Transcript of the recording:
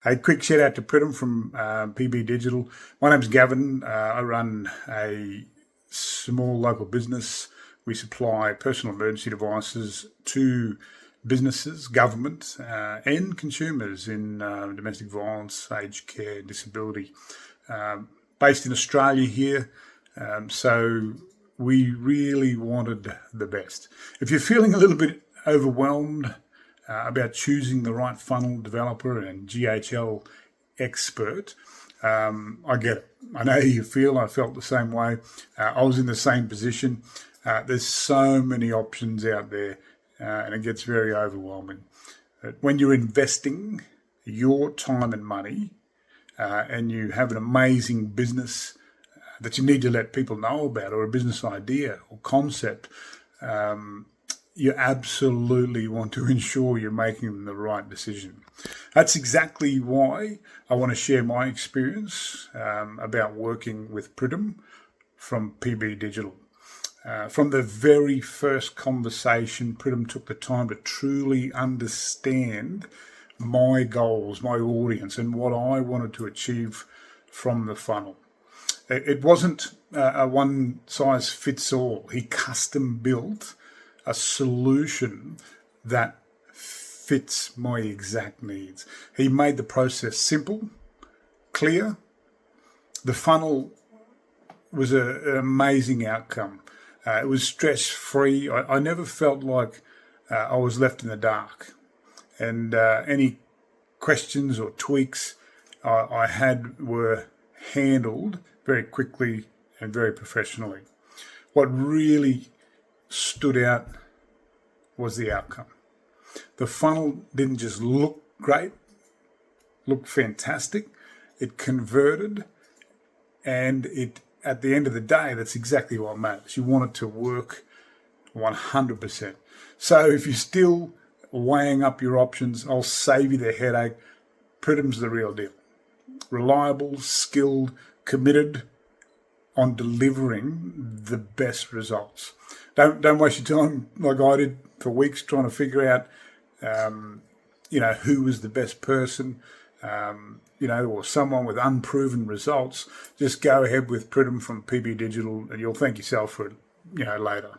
A quick shout out to Pritam from PB Digital. My name's Gavin. I run a small local business. We supply personal emergency devices to businesses, government, and consumers in domestic violence, aged care, disability. Based in Australia here, so we really wanted the best. If you're feeling a little bit overwhelmed about choosing the right funnel developer and GHL expert, I get it. I know how you feel. I felt the same way. I was in the same position. There's so many options out there, and it gets very overwhelming. But when you're investing your time and money, and you have an amazing business that you need to let people know about, or a business idea or concept, you absolutely want to ensure you're making the right decision. That's exactly why I want to share my experience about working with Pritam from PB Digital. From the very first conversation, Pritam took the time to truly understand my goals, my audience, and what I wanted to achieve from the funnel. It wasn't a one-size-fits-all. He custom built a solution that fits my exact needs. He made the process simple, clear. The funnel was an amazing outcome. It was stress-free. I never felt like I was left in the dark. And any questions or tweaks I had were handled very quickly and very professionally. What really stood out was the outcome. The funnel didn't just look great, looked fantastic. It converted, and at the end of the day, that's exactly what matters. You want it to work 100%. So if you're still weighing up your options, I'll save you the headache. Pritam's the real deal. Reliable, skilled, committed on delivering the best results. Don't waste your time like I did for weeks trying to figure out, who was the best person, or someone with unproven results. Just go ahead with Pritam from PB Digital, and you'll thank yourself for it, later.